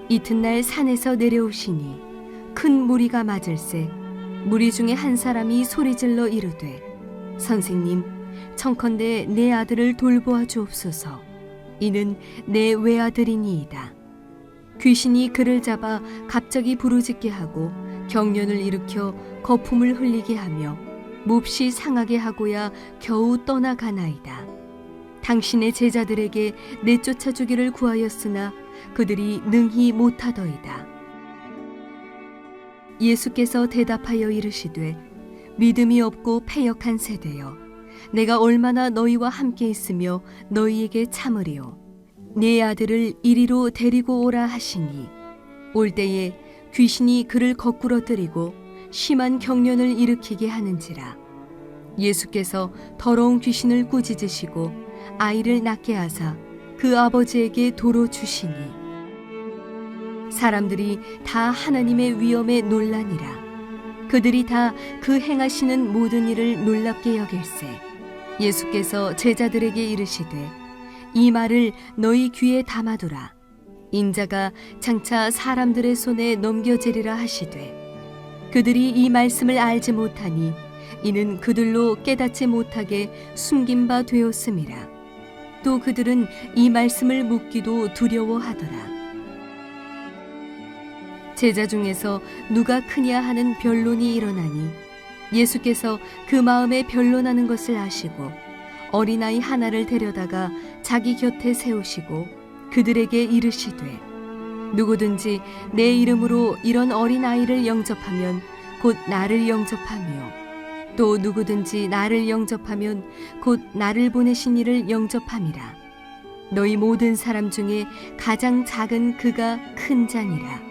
이튿날 산에서 내려오시니 큰 무리가 맞을세 무리 중에 한 사람이 소리질러 이르되 선생님 청컨대 내 아들을 돌보아 주옵소서. 이는 내 외아들이니이다. 귀신이 그를 잡아 갑자기 부르짖게 하고 경련을 일으켜 거품을 흘리게 하며 몹시 상하게 하고야 겨우 떠나가나이다. 당신의 제자들에게 내쫓아 주기를 구하였으나 그들이 능히 못하더이다. 예수께서 대답하여 이르시되 믿음이 없고 패역한 세대여, 내가 얼마나 너희와 함께 있으며 너희에게 참으리요. 네 아들을 이리로 데리고 오라 하시니 올 때에 귀신이 그를 거꾸러뜨리고 심한 경련을 일으키게 하는지라. 예수께서 더러운 귀신을 꾸짖으시고 아이를 낳게 하사 그 아버지에게 도로 주시니 사람들이 다 하나님의 위엄에 놀라니라. 그들이 다 그 행하시는 모든 일을 놀랍게 여길세 예수께서 제자들에게 이르시되 이 말을 너희 귀에 담아두라. 인자가 장차 사람들의 손에 넘겨지리라 하시되 그들이 이 말씀을 알지 못하니 이는 그들로 깨닫지 못하게 숨긴 바 되었음이라. 또 그들은 이 말씀을 묻기도 두려워하더라. 제자 중에서 누가 크냐 하는 변론이 일어나니 예수께서 그 마음에 변론하는 것을 아시고 어린아이 하나를 데려다가 자기 곁에 세우시고 그들에게 이르시되 누구든지 내 이름으로 이런 어린아이를 영접하면 곧 나를 영접하며 또 누구든지 나를 영접하면 곧 나를 보내신 이를 영접함이라. 너희 모든 사람 중에 가장 작은 그가 큰 자니라.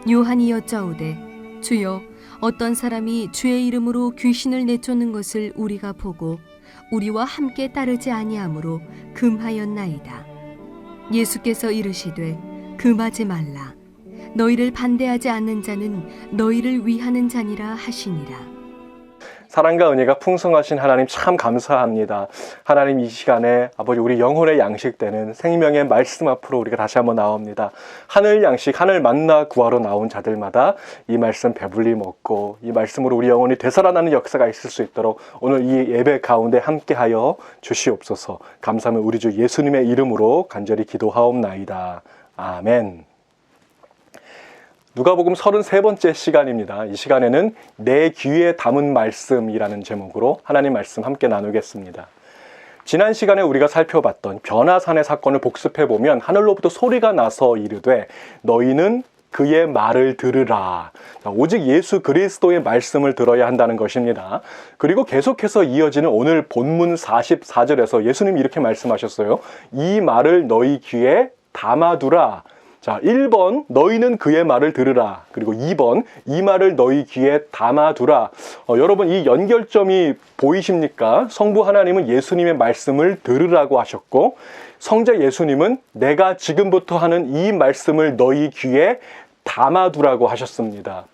요한이 여짜오되 주여 어떤 사람이 주의 이름으로 귀신을 내쫓는 것을 우리가 보고 우리와 함께 따르지 아니하므로 금하였나이다. 예수께서 이르시되 금하지 말라. 너희를 반대하지 않는 자는 너희를 위하는 자니라 하시니라. 사랑과 은혜가 풍성하신 하나님 참 감사합니다. 하나님 이 시간에 아버지 우리 영혼의 양식되는 생명의 말씀 앞으로 우리가 다시 한번 나옵니다. 하늘 양식, 하늘 만나 구하러 나온 자들마다 이 말씀 배불리 먹고 이 말씀으로 우리 영혼이 되살아나는 역사가 있을 수 있도록 오늘 이 예배 가운데 함께하여 주시옵소서. 감사하며 우리 주 예수님의 이름으로 간절히 기도하옵나이다. 아멘. 누가복음 33번째 시간입니다. 이 시간에는 내 귀에 담은 말씀이라는 제목으로 하나님 말씀 함께 나누겠습니다. 지난 시간에 우리가 살펴봤던 변화산의 사건을 복습해보면 하늘로부터 소리가 나서 이르되 너희는 그의 말을 들으라. 오직 예수 그리스도의 말씀을 들어야 한다는 것입니다. 그리고 계속해서 이어지는 오늘 본문 44절에서 예수님이 이렇게 말씀하셨어요. 이 말을 너희 귀에 담아두라. 자, 1번 너희는 그의 말을 들으라. 그리고 2번 이 말을 너희 귀에 담아두라. 여러분 이 연결점이 보이십니까? 성부 하나님은 예수님의 말씀을 들으라고 하셨고 성자 예수님은 내가 지금부터 하는 이 말씀을 너희 귀에 담아두라고 하셨습니다.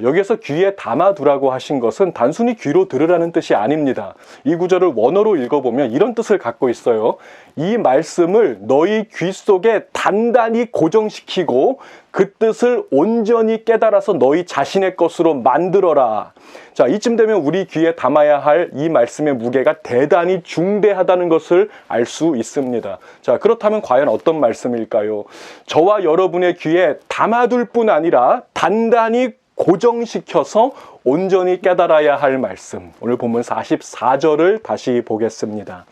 여기에서 귀에 담아두라고 하신 것은 단순히 귀로 들으라는 뜻이 아닙니다. 이 구절을 원어로 읽어보면 이런 뜻을 갖고 있어요. 이 말씀을 너희 귀 속에 단단히 고정시키고 그 뜻을 온전히 깨달아서 너희 자신의 것으로 만들어라. 자, 이쯤 되면 우리 귀에 담아야 할 이 말씀의 무게가 대단히 중대하다는 것을 알 수 있습니다. 자, 그렇다면 과연 어떤 말씀일까요? 저와 여러분의 귀에 담아둘 뿐 아니라 단단히 고정시켜서 온전히 깨달아야 할 말씀. 오늘 본문 44절을 다시 보겠습니다.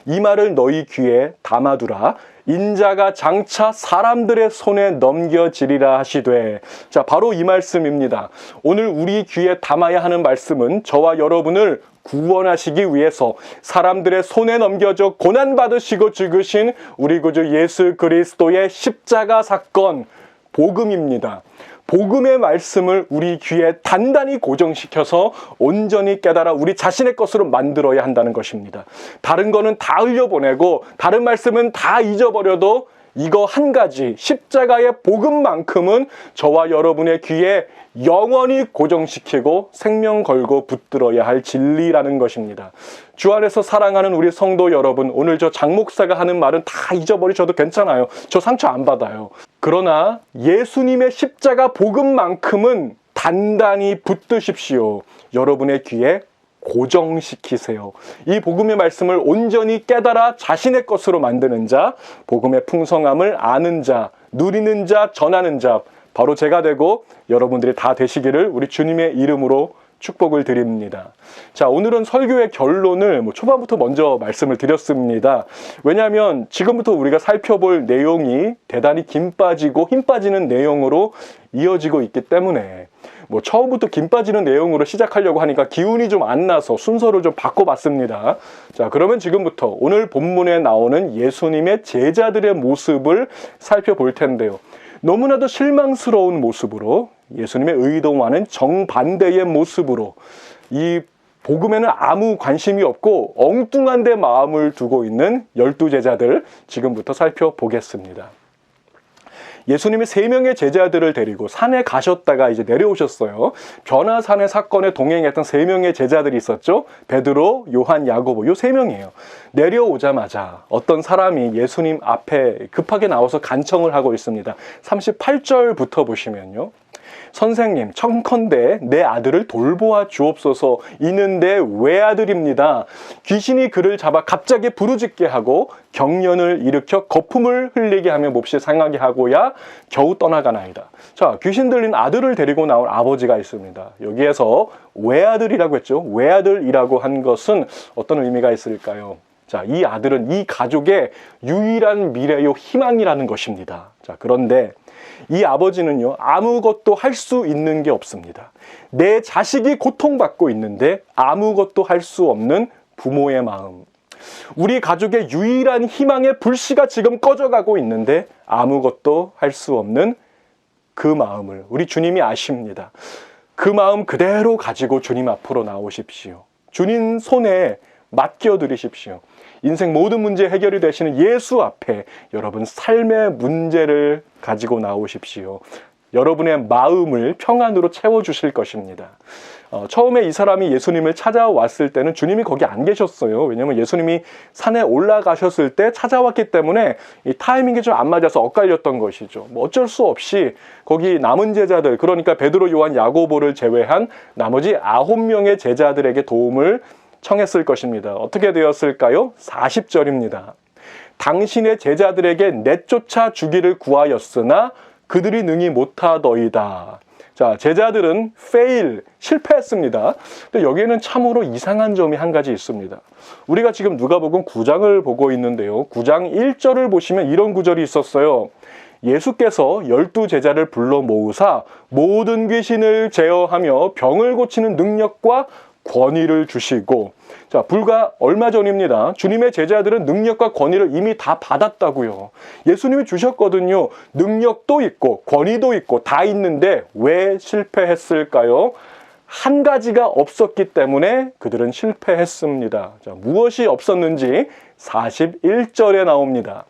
이 말을 너희 귀에 담아두라. 인자가 장차 사람들의 손에 넘겨지리라 하시되. 자, 바로 이 말씀입니다. 오늘 우리 귀에 담아야 하는 말씀은 저와 여러분을 구원하시기 위해서 사람들의 손에 넘겨져 고난받으시고 죽으신 우리 구주 예수 그리스도의 십자가 사건, 복음입니다. 복음의 말씀을 우리 귀에 단단히 고정시켜서 온전히 깨달아 우리 자신의 것으로 만들어야 한다는 것입니다. 다른 거는 다 흘려보내고 다른 말씀은 다 잊어버려도 이거 한 가지 십자가의 복음만큼은 저와 여러분의 귀에 영원히 고정시키고 생명 걸고 붙들어야 할 진리라는 것입니다. 주 안에서 사랑하는 우리 성도 여러분, 오늘 저 장 목사가 하는 말은 다 잊어버리셔도 괜찮아요. 저 상처 안 받아요. 그러나 예수님의 십자가 복음만큼은 단단히 붙드십시오. 여러분의 귀에 고정시키세요. 이 복음의 말씀을 온전히 깨달아 자신의 것으로 만드는 자, 복음의 풍성함을 아는 자, 누리는 자, 전하는 자, 바로 제가 되고 여러분들이 다 되시기를 우리 주님의 이름으로 축복을 드립니다. 자, 오늘은 설교의 결론을 초반부터 먼저 말씀을 드렸습니다. 왜냐하면 지금부터 우리가 살펴볼 내용이 대단히 김 빠지고 힘 빠지는 내용으로 이어지고 있기 때문에 처음부터 김 빠지는 내용으로 시작하려고 하니까 기운이 좀 안 나서 순서를 좀 바꿔봤습니다. 자, 그러면 지금부터 오늘 본문에 나오는 예수님의 제자들의 모습을 살펴볼 텐데요. 너무나도 실망스러운 모습으로 예수님의 의도와는 정반대의 모습으로 이 복음에는 아무 관심이 없고 엉뚱한 데 마음을 두고 있는 12제자들 지금부터 살펴보겠습니다. 예수님이 3명의 제자들을 데리고 산에 가셨다가 이제 내려오셨어요. 변화산의 사건에 동행했던 3명의 제자들이 있었죠. 베드로, 요한, 야고보, 요 3명이에요. 내려오자마자 어떤 사람이 예수님 앞에 급하게 나와서 간청을 하고 있습니다. 38절부터 보시면요. 선생님, 청컨대 내 아들을 돌보아 주옵소서. 이는 내 외아들입니다. 귀신이 그를 잡아 갑자기 부르짖게 하고 경련을 일으켜 거품을 흘리게 하며 몹시 상하게 하고야 겨우 떠나가나이다. 자, 귀신 들린 아들을 데리고 나온 아버지가 있습니다. 여기에서 외아들이라고 했죠. 외아들이라고 한 것은 어떤 의미가 있을까요? 자, 이 아들은 이 가족의 유일한 미래요 희망이라는 것입니다. 자, 그런데 이 아버지는요, 아무것도 할 수 있는 게 없습니다. 내 자식이 고통받고 있는데 아무것도 할 수 없는 부모의 마음. 우리 가족의 유일한 희망의 불씨가 지금 꺼져가고 있는데 아무것도 할 수 없는 그 마음을 우리 주님이 아십니다. 그 마음 그대로 가지고 주님 앞으로 나오십시오. 주님 손에 맡겨드리십시오. 인생 모든 문제 해결이 되시는 예수 앞에 여러분 삶의 문제를 가지고 나오십시오. 여러분의 마음을 평안으로 채워주실 것입니다. 처음에 이 사람이 예수님을 찾아왔을 때는 주님이 거기 안 계셨어요. 왜냐하면 예수님이 산에 올라가셨을 때 찾아왔기 때문에 이 타이밍이 좀 안 맞아서 엇갈렸던 것이죠. 어쩔 수 없이 거기 남은 제자들, 그러니까 베드로, 요한, 야고보를 제외한 나머지 9명의 제자들에게 도움을 청했을 것입니다. 어떻게 되었을까요? 40절입니다. 당신의 제자들에게 내쫓아 주기를 구하였으나 그들이 능히 못하더이다. 자, 제자들은 실패했습니다. 근데 여기에는 참으로 이상한 점이 한 가지 있습니다. 우리가 지금 누가복음 9장을 보고 있는데요. 9장 1절을 보시면 이런 구절이 있었어요. 예수께서 12제자를 불러 모으사 모든 귀신을 제어하며 병을 고치는 능력과 권위를 주시고, 자, 불과 얼마 전입니다. 주님의 제자들은 능력과 권위를 이미 다 받았다고요. 예수님이 주셨거든요. 능력도 있고 권위도 있고 다 있는데 왜 실패했을까요? 한 가지가 없었기 때문에 그들은 실패했습니다. 자, 무엇이 없었는지 41절에 나옵니다.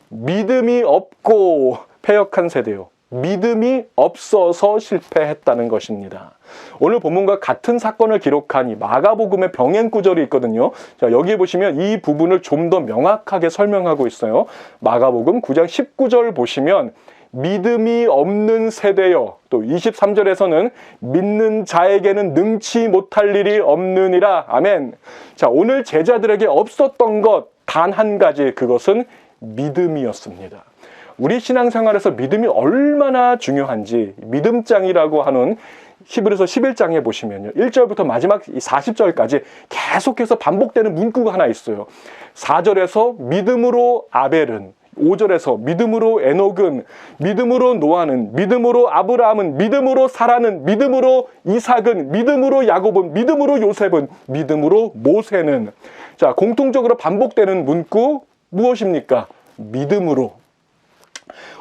믿음이 없고 패역한 세대요. 믿음이 없어서 실패했다는 것입니다. 오늘 본문과 같은 사건을 기록한 이 마가복음의 병행 구절이 있거든요. 자, 여기 보시면 이 부분을 좀 더 명확하게 설명하고 있어요. 마가복음 9장 19절 보시면 믿음이 없는 세대여, 또 23절에서는 믿는 자에게는 능치 못할 일이 없느니라. 아멘. 자, 오늘 제자들에게 없었던 것 단 한 가지, 그것은 믿음이었습니다. 우리 신앙생활에서 믿음이 얼마나 중요한지 믿음장이라고 하는 히브리서 11장에 보시면요. 1절부터 마지막 40절까지 계속해서 반복되는 문구가 하나 있어요. 4절에서 믿음으로 아벨은, 5절에서 믿음으로 에녹은, 믿음으로 노아는, 믿음으로 아브라함은, 믿음으로 사라는, 믿음으로 이삭은, 믿음으로 야곱은, 믿음으로 요셉은, 믿음으로 모세는. 자, 공통적으로 반복되는 문구 무엇입니까? 믿음으로.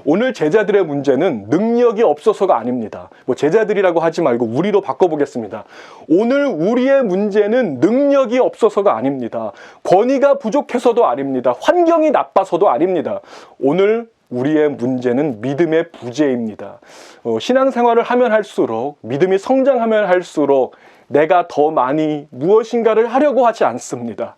오늘 제자들의 문제는 능력이 없어서가 아닙니다. 제자들이라고 하지 말고 우리로 바꿔보겠습니다. 오늘 우리의 문제는 능력이 없어서가 아닙니다. 권위가 부족해서도 아닙니다. 환경이 나빠서도 아닙니다. 오늘 우리의 문제는 믿음의 부재입니다. 신앙생활을 하면 할수록, 믿음이 성장하면 할수록 내가 더 많이 무엇인가를 하려고 하지 않습니다.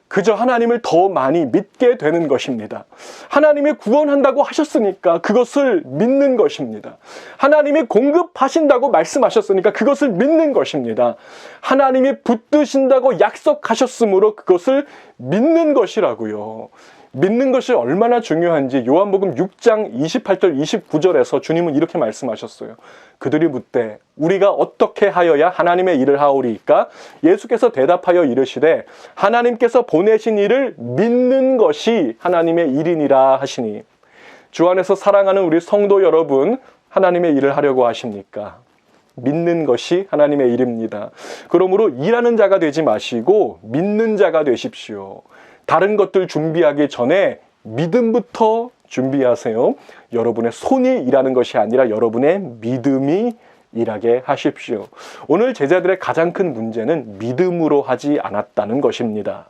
그저 하나님을 더 많이 믿게 되는 것입니다. 하나님이 구원한다고 하셨으니까 그것을 믿는 것입니다. 하나님이 공급하신다고 말씀하셨으니까 그것을 믿는 것입니다. 하나님이 붙드신다고 약속하셨으므로 그것을 믿는 것이라고요. 믿는 것이 얼마나 중요한지 요한복음 6장 28절 29절에서 주님은 이렇게 말씀하셨어요. 그들이 묻되 우리가 어떻게 하여야 하나님의 일을 하오리이까? 예수께서 대답하여 이르시되 하나님께서 보내신 이를 믿는 것이 하나님의 일이니라 하시니, 주 안에서 사랑하는 우리 성도 여러분, 하나님의 일을 하려고 하십니까? 믿는 것이 하나님의 일입니다. 그러므로 일하는 자가 되지 마시고 믿는 자가 되십시오. 다른 것들 준비하기 전에 믿음부터 준비하세요. 여러분의 손이 일하는 것이 아니라 여러분의 믿음이 일하게 하십시오. 오늘 제자들의 가장 큰 문제는 믿음으로 하지 않았다는 것입니다.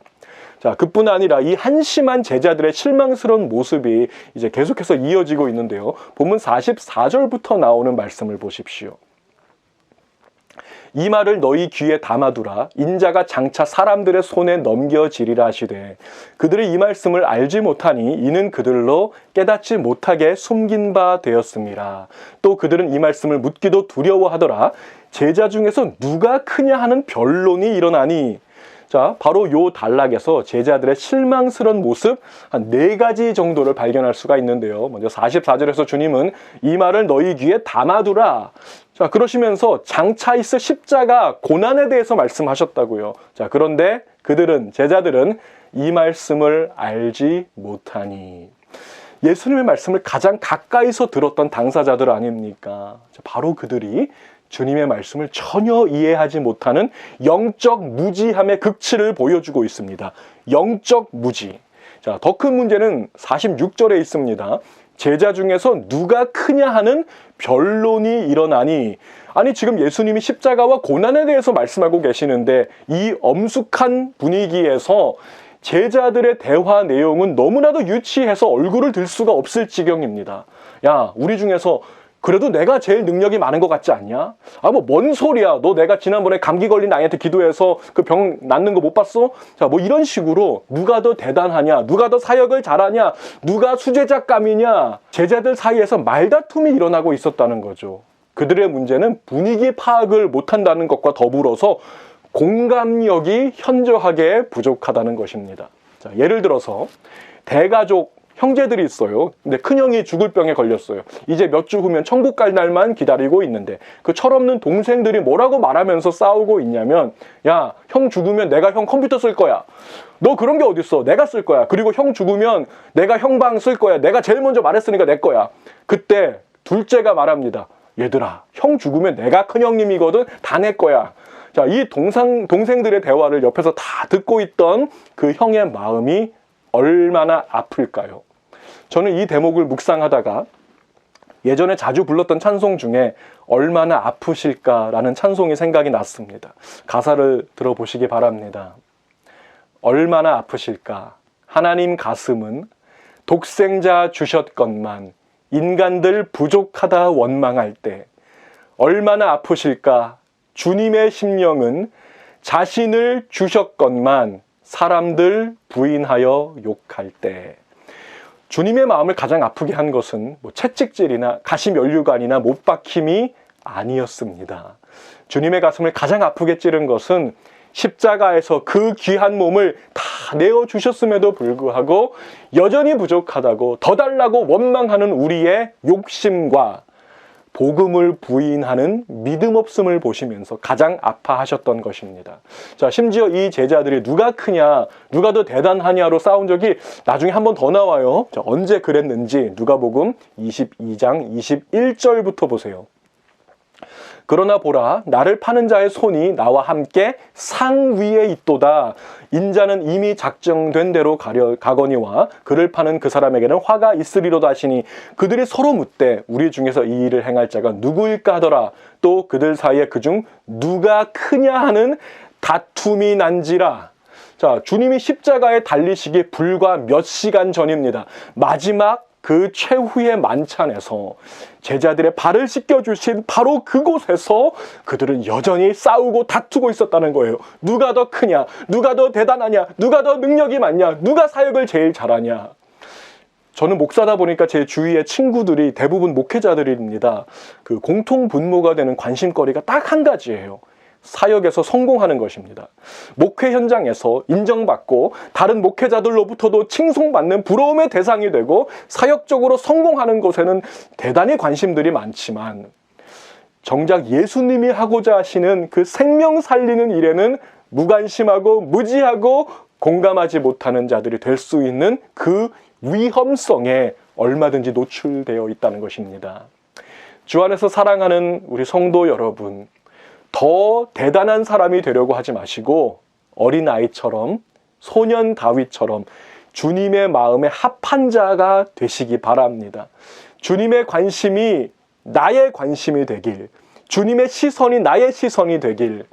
자, 그뿐 아니라 이 한심한 제자들의 실망스러운 모습이 이제 계속해서 이어지고 있는데요. 본문 44절부터 나오는 말씀을 보십시오. 이 말을 너희 귀에 담아두라. 인자가 장차 사람들의 손에 넘겨지리라 하시되 그들이 이 말씀을 알지 못하니 이는 그들로 깨닫지 못하게 숨긴 바 되었습니다. 또 그들은 이 말씀을 묻기도 두려워하더라. 제자 중에서 누가 크냐 하는 변론이 일어나니, 자, 바로 요 단락에서 제자들의 실망스러운 모습 한 4가지 정도를 발견할 수가 있는데요. 먼저 44절에서 주님은 이 말을 너희 귀에 담아두라. 자, 그러시면서 장차 있을 십자가 고난에 대해서 말씀하셨다고요. 자, 그런데 제자들은 이 말씀을 알지 못하니, 예수님의 말씀을 가장 가까이서 들었던 당사자들 아닙니까? 바로 그들이 주님의 말씀을 전혀 이해하지 못하는 영적 무지함의 극치를 보여주고 있습니다. 영적 무지. 자, 더 큰 문제는 46절에 있습니다. 제자 중에서 누가 크냐 하는 변론이 일어나니, 아니 지금 예수님이 십자가와 고난에 대해서 말씀하고 계시는데 이 엄숙한 분위기에서 제자들의 대화 내용은 너무나도 유치해서 얼굴을 들 수가 없을 지경입니다. 야, 우리 중에서 그래도 내가 제일 능력이 많은 것 같지 않냐? 아, 뭐 뭔 소리야. 너 내가 지난번에 감기 걸린 아이한테 기도해서 그 병 낫는 거 못 봤어? 자, 뭐 이런 식으로 누가 더 대단하냐? 누가 더 사역을 잘하냐? 누가 수제작감이냐? 제자들 사이에서 말다툼이 일어나고 있었다는 거죠. 그들의 문제는 분위기 파악을 못한다는 것과 더불어서 공감력이 현저하게 부족하다는 것입니다. 자, 예를 들어서 대가족 형제들이 있어요. 근데 큰형이 죽을 병에 걸렸어요. 이제 몇 주 후면 천국 갈 날만 기다리고 있는데 그 철없는 동생들이 뭐라고 말하면서 싸우고 있냐면, 야, 형 죽으면 내가 형 컴퓨터 쓸 거야. 너 그런 게 어딨어. 내가 쓸 거야. 그리고 형 죽으면 내가 형 방 쓸 거야. 내가 제일 먼저 말했으니까 내 거야. 그때 둘째가 말합니다. 얘들아, 형 죽으면 내가 큰형님이거든. 다 내 거야. 자, 이 동생들의 대화를 옆에서 다 듣고 있던 그 형의 마음이 얼마나 아플까요? 저는 이 대목을 묵상하다가 예전에 자주 불렀던 찬송 중에 얼마나 아프실까라는 찬송이 생각이 났습니다. 가사를 들어보시기 바랍니다. 얼마나 아프실까? 하나님 가슴은 독생자 주셨건만 인간들 부족하다 원망할 때 얼마나 아프실까? 주님의 심령은 자신을 주셨건만 사람들 부인하여 욕할 때. 주님의 마음을 가장 아프게 한 것은 뭐 채찍질이나 가시면류관이나 못박힘이 아니었습니다. 주님의 가슴을 가장 아프게 찌른 것은 십자가에서 그 귀한 몸을 다 내어주셨음에도 불구하고 여전히 부족하다고 더 달라고 원망하는 우리의 욕심과 복음을 부인하는 믿음 없음을 보시면서 가장 아파하셨던 것입니다. 자, 심지어 이 제자들이 누가 크냐, 누가 더 대단하냐로 싸운 적이 나중에 한 번 더 나와요. 자, 언제 그랬는지 누가복음 22장 21절부터 보세요. 그러나 보라, 나를 파는 자의 손이 나와 함께 상 위에 있도다. 인자는 이미 작정된 대로 가거니와 그를 파는 그 사람에게는 화가 있으리로다 하시니, 그들이 서로 묻되 우리 중에서 이 일을 행할 자가 누구일까 하더라. 또 그들 사이에 그중 누가 크냐 하는 다툼이 난지라. 자, 주님이 십자가에 달리시기 불과 몇 시간 전입니다. 마지막 그 최후의 만찬에서 제자들의 발을 씻겨주신 바로 그곳에서 그들은 여전히 싸우고 다투고 있었다는 거예요. 누가 더 크냐? 누가 더 대단하냐? 누가 더 능력이 많냐? 누가 사역을 제일 잘하냐? 저는 목사다 보니까 제 주위의 친구들이 대부분 목회자들입니다. 그 공통 분모가 되는 관심거리가 딱 한 가지예요. 사역에서 성공하는 것입니다. 목회 현장에서 인정받고 다른 목회자들로부터도 칭송받는 부러움의 대상이 되고 사역적으로 성공하는 것에는 대단히 관심들이 많지만 정작 예수님이 하고자 하시는 그 생명 살리는 일에는 무관심하고 무지하고 공감하지 못하는 자들이 될 수 있는 그 위험성에 얼마든지 노출되어 있다는 것입니다. 주 안에서 사랑하는 우리 성도 여러분, 더 대단한 사람이 되려고 하지 마시고 어린아이처럼 소년 다윗처럼 주님의 마음에 합한 자가 되시기 바랍니다. 주님의 관심이 나의 관심이 되길, 주님의 시선이 나의 시선이 되길,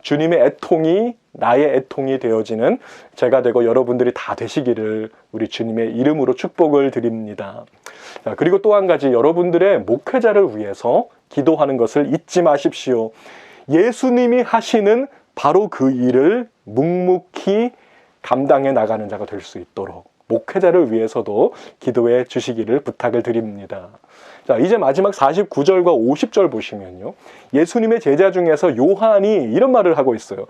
주님의 애통이 나의 애통이 되어지는 제가 되고 여러분들이 다 되시기를 우리 주님의 이름으로 축복을 드립니다. 자, 그리고 또 한 가지, 여러분들의 목회자를 위해서 기도하는 것을 잊지 마십시오. 예수님이 하시는 바로 그 일을 묵묵히 감당해 나가는 자가 될 수 있도록 목회자를 위해서도 기도해 주시기를 부탁을 드립니다. 자, 이제 마지막 49절과 50절 보시면요, 예수님의 제자 중에서 요한이 이런 말을 하고 있어요.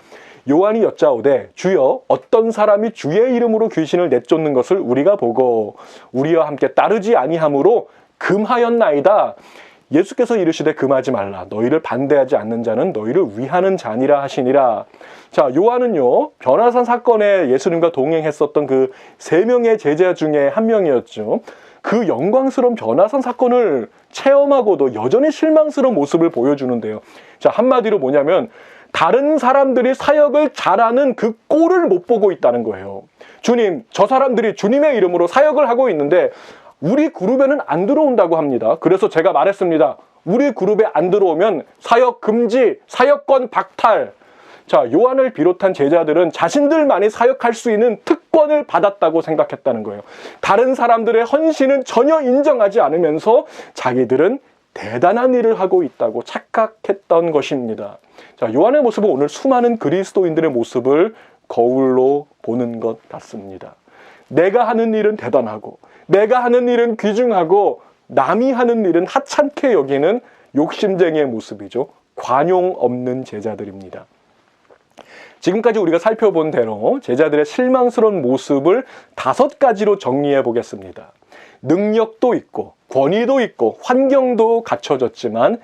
요한이 여짜오되 주여 어떤 사람이 주의 이름으로 귀신을 내쫓는 것을 우리가 보고 우리와 함께 따르지 아니하므로 금하였나이다. 예수께서 이르시되 금하지 말라. 너희를 반대하지 않는 자는 너희를 위하는 자니라 하시니라. 자, 요한은요, 변화산 사건에 예수님과 동행했었던 그 3명의 제자 중에 한 명이었죠. 그 영광스러운 변화산 사건을 체험하고도 여전히 실망스러운 모습을 보여주는데요. 자, 한마디로 뭐냐면 다른 사람들이 사역을 잘하는 그 꼴을 못 보고 있다는 거예요. 주님, 저 사람들이 주님의 이름으로 사역을 하고 있는데 우리 그룹에는 안 들어온다고 합니다. 그래서 제가 말했습니다. 우리 그룹에 안 들어오면 사역 금지, 사역권 박탈. 자, 요한을 비롯한 제자들은 자신들만이 사역할 수 있는 특권을 받았다고 생각했다는 거예요. 다른 사람들의 헌신은 전혀 인정하지 않으면서 자기들은 대단한 일을 하고 있다고 착각했던 것입니다. 자, 요한의 모습은 오늘 수많은 그리스도인들의 모습을 거울로 보는 것 같습니다. 내가 하는 일은 대단하고 내가 하는 일은 귀중하고 남이 하는 일은 하찮게 여기는 욕심쟁이의 모습이죠. 관용 없는 제자들입니다. 지금까지 우리가 살펴본 대로 제자들의 실망스러운 모습을 5가지로 정리해 보겠습니다. 능력도 있고 권위도 있고 환경도 갖춰졌지만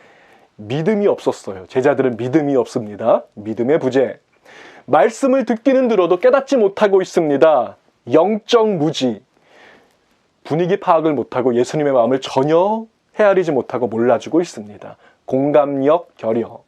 믿음이 없었어요. 제자들은 믿음이 없습니다. 믿음의 부재. 말씀을 듣기는 들어도 깨닫지 못하고 있습니다. 영적 무지. 분위기 파악을 못하고 예수님의 마음을 전혀 헤아리지 못하고 몰라주고 있습니다. 공감력 결여.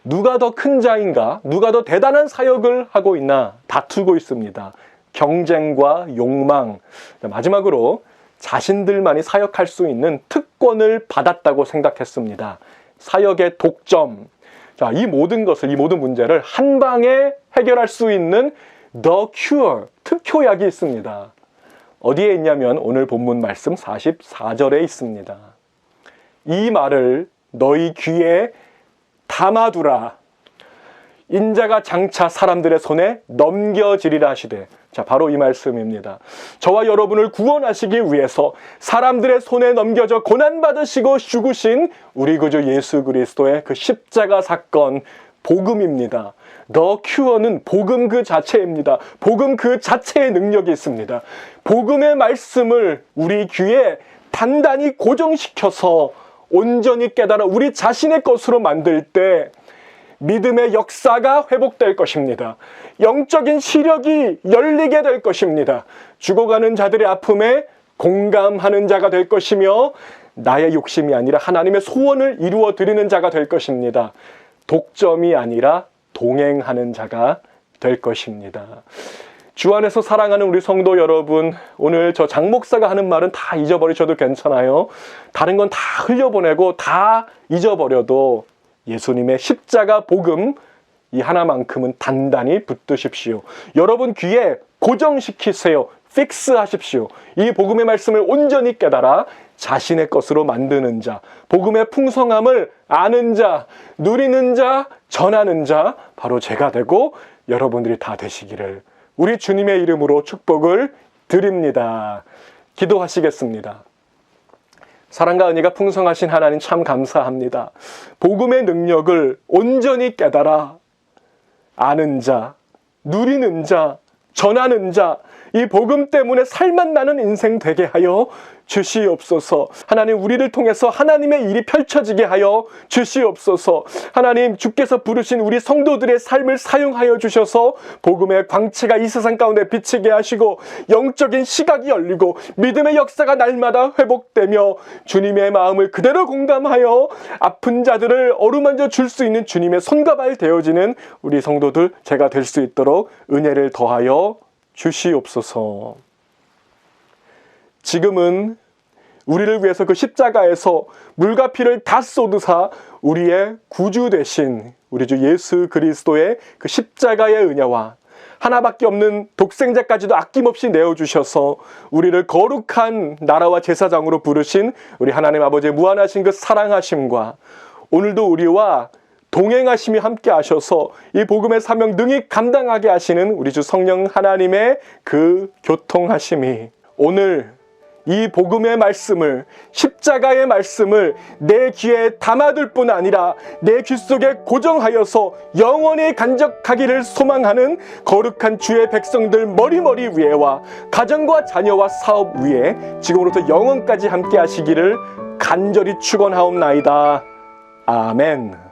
누가 더 큰 자인가? 누가 더 대단한 사역을 하고 있나? 다투고 있습니다. 경쟁과 욕망. 마지막으로 자신들만이 사역할 수 있는 특권을 받았다고 생각했습니다. 사역의 독점. 자, 이 모든 문제를 한 방에 해결할 수 있는 The Cure, 특효약이 있습니다. 어디에 있냐면 오늘 본문 말씀 44절에 있습니다. 이 말을 너희 귀에 담아두라. 인자가 장차 사람들의 손에 넘겨지리라 하시되. 자, 바로 이 말씀입니다. 저와 여러분을 구원하시기 위해서 사람들의 손에 넘겨져 고난받으시고 죽으신 우리 구주 예수 그리스도의 그 십자가 사건, 복음입니다. The Cure는 복음 그 자체입니다. 복음 그 자체의 능력이 있습니다. 복음의 말씀을 우리 귀에 단단히 고정시켜서 온전히 깨달아 우리 자신의 것으로 만들 때 믿음의 역사가 회복될 것입니다. 영적인 시력이 열리게 될 것입니다. 죽어가는 자들의 아픔에 공감하는 자가 될 것이며 나의 욕심이 아니라 하나님의 소원을 이루어 드리는 자가 될 것입니다. 독점이 아니라 동행하는 자가 될 것입니다. 주 안에서 사랑하는 우리 성도 여러분, 오늘 저 장 목사가 하는 말은 다 잊어버리셔도 괜찮아요. 다른 건 다 흘려보내고 다 잊어버려도 예수님의 십자가 복음 이 하나만큼은 단단히 붙드십시오. 여러분 귀에 고정시키세요. 픽스하십시오. 이 복음의 말씀을 온전히 깨달아 자신의 것으로 만드는 자, 복음의 풍성함을 아는 자, 누리는 자, 전하는 자, 바로 제가 되고 여러분들이 다 되시기를 우리 주님의 이름으로 축복을 드립니다. 기도하시겠습니다. 사랑과 은혜가 풍성하신 하나님 참 감사합니다. 복음의 능력을 온전히 깨달아 아는 자, 누리는 자, 전하는 자, 이 복음 때문에 살만 나는 인생 되게 하여 주시옵소서. 하나님, 우리를 통해서 하나님의 일이 펼쳐지게 하여 주시옵소서. 하나님, 주께서 부르신 우리 성도들의 삶을 사용하여 주셔서 복음의 광채가 이 세상 가운데 비치게 하시고 영적인 시각이 열리고 믿음의 역사가 날마다 회복되며 주님의 마음을 그대로 공감하여 아픈 자들을 어루만져 줄 수 있는 주님의 손과 발 되어지는 우리 성도들 제가 될 수 있도록 은혜를 더하여 주시옵소서. 지금은 우리를 위해서 그 십자가에서 물과 피를 다 쏟으사 우리의 구주 되신 우리 주 예수 그리스도의 그 십자가의 은혜와 하나밖에 없는 독생자까지도 아낌없이 내어주셔서 우리를 거룩한 나라와 제사장으로 부르신 우리 하나님 아버지의 무한하신 그 사랑하심과 오늘도 우리와 동행하심이 함께 하셔서 이 복음의 사명 능히 감당하게 하시는 우리 주 성령 하나님의 그 교통하심이 오늘 이 복음의 말씀을, 십자가의 말씀을 내 귀에 담아둘 뿐 아니라 내 귀 속에 고정하여서 영원히 간직하기를 소망하는 거룩한 주의 백성들 머리머리 위에와 가정과 자녀와 사업 위에 지금으로부터 영원까지 함께 하시기를 간절히 축원하옵나이다. 아멘.